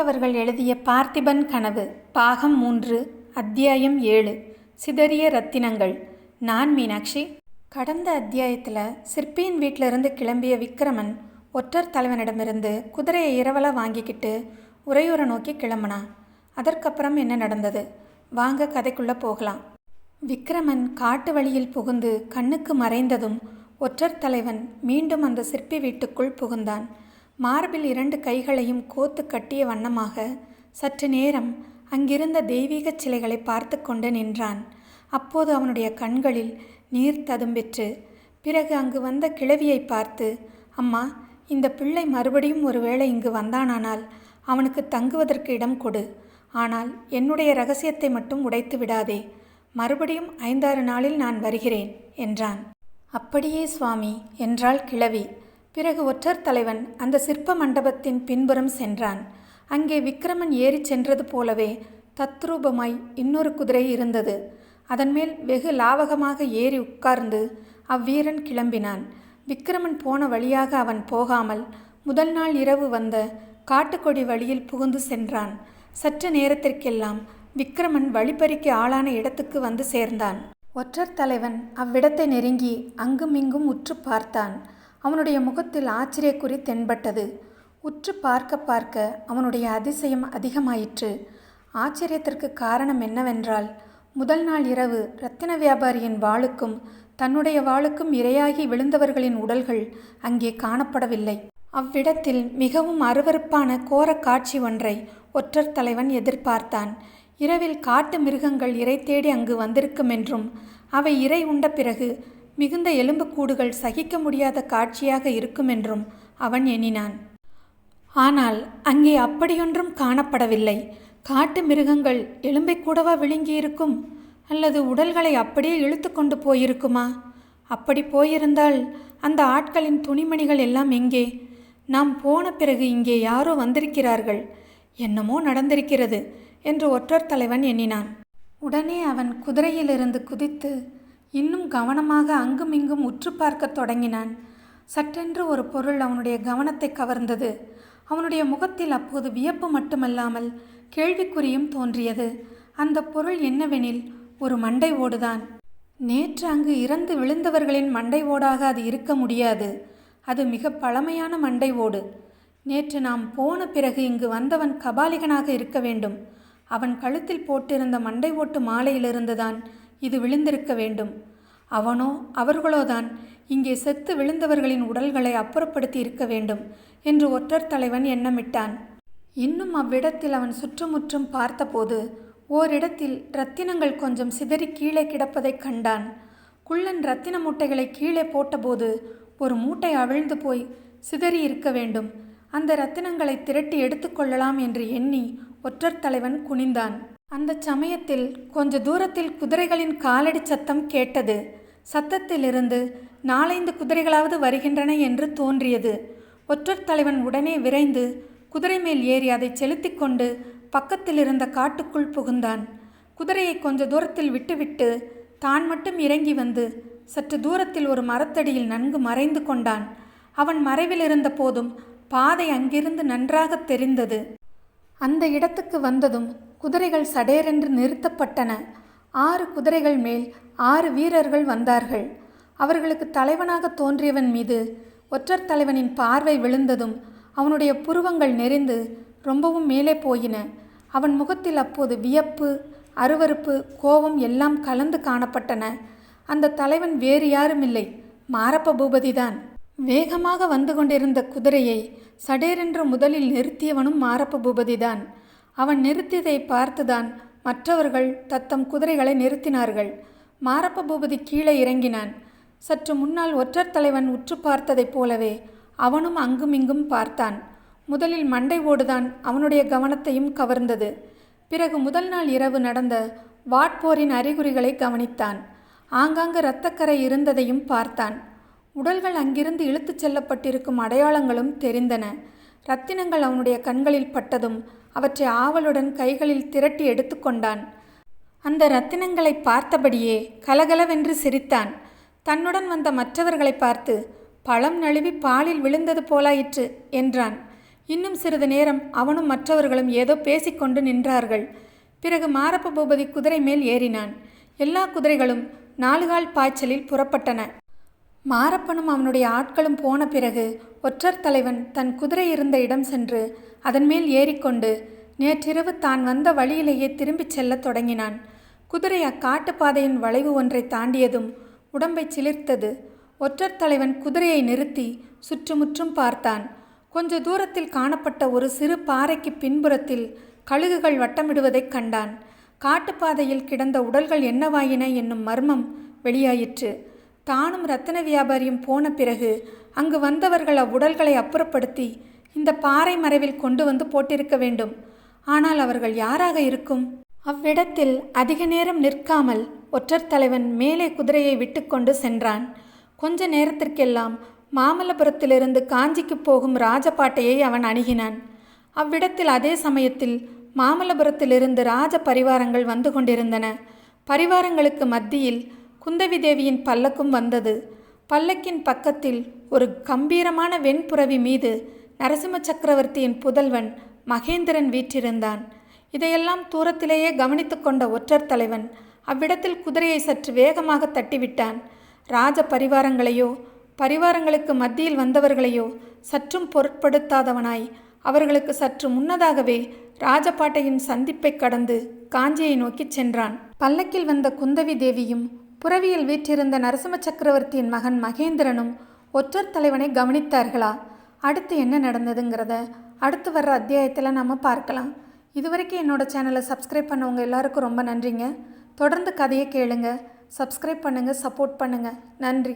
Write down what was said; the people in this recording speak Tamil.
அவர்கள் எழுதிய பார்த்திபன் கனவு பாகம் 3 அத்தியாயம் 7 சிதறிய ரத்தினங்கள். நான் மீனாட்சி. கடந்த அத்தியாயத்தில் சிற்பியின் வீட்டிலிருந்து கிளம்பிய விக்ரமன் ஒற்றர் தலைவனிடமிருந்து குதிரையை இரவலாக வாங்கிக்கிட்டு உறையூரை நோக்கி கிளம்புனான். அதற்கப்புறம் என்ன நடந்தது? வாங்க கதைக்குள்ளே போகலாம். விக்ரமன் காட்டு வழியில் புகுந்து கண்ணுக்கு மறைந்ததும் ஒற்றர் தலைவன் மீண்டும் அந்த சிற்பி வீட்டுக்குள் புகுந்தான். மார்பில் 2 கைகளையும் கோத்து கட்டிய வண்ணமாக சற்று நேரம் அங்கிருந்த தெய்வீக சிலைகளை பார்த்து கொண்டு நின்றான். அப்போது அவனுடைய கண்களில் நீர் ததும்பிற்று. பிறகு அங்கு வந்த கிழவியை பார்த்து, அம்மா, இந்த பிள்ளை மறுபடியும் ஒருவேளை இங்கு வந்தானானால் அவனுக்கு தங்குவதற்கு இடம் கொடு. ஆனால் என்னுடைய இரகசியத்தை மட்டும் உடைத்து விடாதே. மறுபடியும் 5-6 நாளில் நான் வருகிறேன் என்றான். அப்படியே சுவாமி என்றாள் கிழவி. பிறகு ஒற்றர் தலைவன் அந்த சிற்ப மண்டபத்தின் பின்புறம் சென்றான். அங்கே விக்ரமன் ஏறி சென்றது போலவே தத்ரூபமாய் இன்னொரு குதிரை இருந்தது. அதன் மேல் வெகு லாவகமாக ஏறி உட்கார்ந்து அவ்வீரன் கிளம்பினான். விக்ரமன் போன வழியாக அவன் போகாமல் முதல் நாள் இரவு வந்த காட்டுக்கொடி வழியில் புகுந்து சென்றான். சற்று நேரத்திற்கெல்லாம் விக்ரமன் வழிப்பறிக்கு ஆளான இடத்துக்கு வந்து சேர்ந்தான். ஒற்றர் தலைவன் அவ்விடத்தை நெருங்கி அங்கும் இங்கும் உற்று பார்த்தான். அவனுடைய முகத்தில் ஆச்சரியக்குறி தென்பட்டது. உற்று பார்க்க பார்க்க அவனுடைய அதிசயம் அதிகமாயிற்று. ஆச்சரியத்திற்கு காரணம் என்னவென்றால், முதல் நாள் இரவு இரத்தின வியாபாரியின் வாளுக்கும் தன்னுடைய வாளுக்கும் இரையாகி விழுந்தவர்களின் உடல்கள் அங்கே காணப்படவில்லை. அவ்விடத்தில் மிகவும் அருவருப்பான கோர காட்சி ஒன்றை ஒற்றர் தலைவன் எதிர்பார்த்தான். இரவில் காட்டு மிருகங்கள் இரை தேடி அங்கு வந்திருக்கும் என்றும் அவை இரை உண்ட பிறகு மிகுந்த எலும்புக்கூடுகள் சகிக்க முடியாத காட்சியாக இருக்கும் என்றும் அவன் எண்ணினான். ஆனால் அங்கே அப்படியொன்றும் காணப்படவில்லை. காட்டு மிருகங்கள் எலும்பை கூடவா விழுங்கியிருக்கும்? அல்லது உடல்களை அப்படியே இழுத்து கொண்டு போயிருக்குமா? அப்படி போயிருந்தால் அந்த ஆட்களின் துணிமணிகள் எல்லாம் எங்கே? நாம் போன பிறகு இங்கே யாரோ வந்திருக்கிறார்கள், என்னமோ நடந்திருக்கிறது என்று ஒற்றர் தலைவன் எண்ணினான். உடனே அவன் குதிரையிலிருந்து குதித்து இன்னும் கவனமாக அங்குமிங்கும் உற்று பார்க்க தொடங்கினான். சற்றென்று ஒரு பொருள் அவனுடைய கவனத்தை கவர்ந்தது. அவனுடைய முகத்தில் அப்போது வியப்பு மட்டுமல்லாமல் கேள்விக்குறியும் தோன்றியது. அந்த பொருள் என்னவெனில் ஒரு மண்டை ஓடுதான். நேற்று அங்கு இறந்து விழுந்தவர்களின் மண்டை ஓடாக அது இருக்க முடியாது. அது மிக பழமையான மண்டை ஓடு. நேற்று நாம் போன பிறகு இங்கு வந்தவன் கபாலிகனாக இருக்க வேண்டும். அவன் கழுத்தில் போட்டிருந்த மண்டை ஓட்டு மாலையிலிருந்துதான் இது விழுந்திருக்க வேண்டும். அவனோ அவர்களோதான் இங்கே செத்து விழுந்தவர்களின் உடல்களை அப்புறப்படுத்தி இருக்க வேண்டும் என்று ஒற்றர் தலைவன் எண்ணமிட்டான். இன்னும் அவ்விடத்தில் அவன் சுற்றுமுற்றும் பார்த்தபோது ஓரிடத்தில் இரத்தினங்கள் கொஞ்சம் சிதறி கீழே கிடப்பதைக் கண்டான். குள்ளன் இரத்தின மூட்டைகளை கீழே போட்டபோது ஒரு மூட்டை அவிழ்ந்து போய் சிதறி இருக்க வேண்டும். அந்த இரத்தினங்களை திரட்டி எடுத்துக்கொள்ளலாம் என்று எண்ணி ஒற்றர் தலைவன் குனிந்தான். அந்த சமயத்தில் கொஞ்ச தூரத்தில் குதிரைகளின் காலடி சத்தம் கேட்டது. சத்தத்திலிருந்து 4-5 குதிரைகளாவது வருகின்றன என்று தோன்றியது. ஒற்றர் தலைவன் உடனே விரைந்து குதிரை மேல் ஏறி அதை செலுத்தி கொண்டு பக்கத்தில் இருந்த காட்டுக்குள் புகுந்தான். குதிரையை கொஞ்ச தூரத்தில் விட்டுவிட்டு தான் மட்டும் இறங்கி வந்து சற்று தூரத்தில் ஒரு மரத்தடியில் நன்கு மறைந்து கொண்டான். அவன் மறைவில் இருந்த போதும் பாதை அங்கிருந்து நன்றாக தெரிந்தது. அந்த இடத்துக்கு வந்ததும் குதிரைகள் சடேரென்று நிறுத்தப்பட்டன. 6 குதிரைகள் மேல் 6 வீரர்கள் வந்தார்கள். அவர்களுக்கு தலைவனாக தோன்றியவன் மீது ஒற்றர் தலைவனின் பார்வை விழுந்ததும் அவனுடைய புருவங்கள் நெறிந்து ரொம்பவும் மேலே போயின. அவன் முகத்தில் அப்போது வியப்பு, அருவருப்பு, கோபம் எல்லாம் கலந்து காணப்பட்டன. அந்த தலைவன் வேறு யாருமில்லை, மாரப்ப பூபதிதான். வேகமாக வந்து கொண்டிருந்த குதிரையை சடேரென்று முதலில் நிறுத்தியவனும் மாரப்ப பூபதிதான். அவன் நிறுத்தியதை பார்த்துதான் மற்றவர்கள் தத்தம் குதிரைகளை நிறுத்தினார்கள். மாரப்ப பூபதி கீழே இறங்கினான். சற்று முன்னால் ஒற்றர் தலைவன் உற்று பார்த்ததைப் போலவே அவனும் அங்குமிங்கும் பார்த்தான். முதலில் மண்டை ஓடுதான் அவனுடைய கவனத்தையும் கவர்ந்தது. பிறகு முதல் நாள் இரவு நடந்த வாட்போரின் அறிகுறிகளை கவனித்தான். ஆங்காங்கு இரத்தக்கரை இருந்ததையும் பார்த்தான். உடல்கள் அங்கிருந்து இழுத்துச் செல்லப்பட்டிருக்கும் அடையாளங்களும் தெரிந்தன. இரத்தினங்கள் அவனுடைய கண்களில் பட்டதும் அவற்றை ஆவலுடன் கைகளில் திரட்டி எடுத்துக்கொண்டான். அந்த இரத்தினங்களை பார்த்தபடியே கலகலவென்று சிரித்தான். தன்னுடன் வந்த மற்றவர்களை பார்த்து, பழம் நழுவி பாலில் விழுந்தது போலாயிற்று என்றான். இன்னும் சிறிது நேரம் அவனும் மற்றவர்களும் ஏதோ பேசிக்கொண்டு நின்றார்கள். பிறகு மாரப்ப பூபதி குதிரை மேல் ஏறினான். எல்லா குதிரைகளும் 4 கால் பாய்ச்சலில் புறப்பட்டன. மாரப்பனும் அவனுடைய ஆட்களும் போன பிறகு ஒற்றர் தலைவன் தன் குதிரை இருந்த இடம் சென்று அதன் மேல் ஏறிக்கொண்டு நேற்றிரவு தான் வந்த வழியிலேயே திரும்பிச் செல்லத் தொடங்கினான். குதிரை அக்காட்டுப்பாதையின் வளைவு ஒன்றை தாண்டியதும் உடம்பை சிலிர்த்தது. ஒற்றர் தலைவன் குதிரையை நிறுத்தி சுற்றுமுற்றும் பார்த்தான். கொஞ்ச தூரத்தில் காணப்பட்ட ஒரு சிறு பாறைக்கு பின்புறத்தில் கழுகுகள் வட்டமிடுவதைக் கண்டான். காட்டுப்பாதையில் கிடந்த உடல்கள் என்னவாயின என்னும் மர்மம் வெளியாயிற்று. தானும் இரத்தின வியாபாரியும் போன பிறகு அங்கு வந்தவர்கள் அவ்வுடல்களை அப்புறப்படுத்தி இந்த பாறை மறைவில் கொண்டு வந்து போட்டிருக்க வேண்டும். ஆனால் அவர்கள் யாராக இருக்கும்? அவ்விடத்தில் அதிக நேரம் நிற்காமல் ஒற்றர் தலைவன் மேலே குதிரையை விட்டுக்கொண்டு சென்றான். கொஞ்ச நேரத்திற்கெல்லாம் மாமல்லபுரத்திலிருந்து காஞ்சிக்கு போகும் ராஜபாட்டையை அவன் அணுகினான். அவ்விடத்தில் அதே சமயத்தில் மாமல்லபுரத்திலிருந்து ராஜ பரிவாரங்கள் வந்து கொண்டிருந்தன. பரிவாரங்களுக்கு மத்தியில் குந்தவி தேவியின் பல்லக்கும் வந்தது. பல்லக்கின் பக்கத்தில் ஒரு கம்பீரமான வெண்புறவி மீது நரசிம்ம சக்கரவர்த்தியின் புதல்வன் மகேந்திரன் வீற்றிருந்தான். இதையெல்லாம் தூரத்திலேயே கவனித்து கொண்ட ஒற்றர் தலைவன் அவ்விடத்தில் குதிரையை சற்று வேகமாக தட்டிவிட்டான். ராஜ பரிவாரங்களையோ பரிவாரங்களுக்கு மத்தியில் வந்தவர்களையோ சற்றும் பொருட்படுத்தாதவனாய் அவர்களுக்கு சற்று முன்னதாகவே ராஜபாட்டையின் சந்திப்பை கடந்து காஞ்சியை நோக்கிச் சென்றான். பல்லக்கில் வந்த குந்தவி தேவியும் புறவியில் வீற்றிருந்த நரசிம்ம சக்கரவர்த்தியின் மகன் மகேந்திரனும் ஒற்றர் தலைவனை கவனித்தார்களா? அடுத்து என்ன நடந்ததுங்கிறத அடுத்து வர்ற அத்தியாயத்தில் நம்ம பார்க்கலாம். இதுவரைக்கும் என்னோடய சேனலை சப்ஸ்கிரைப் பண்ணவங்க எல்லாருக்கும் ரொம்ப நன்றிங்க. தொடர்ந்து கதையை கேளுங்க, சப்ஸ்கிரைப் பண்ணுங்கள், சப்போர்ட் பண்ணுங்கள். நன்றி.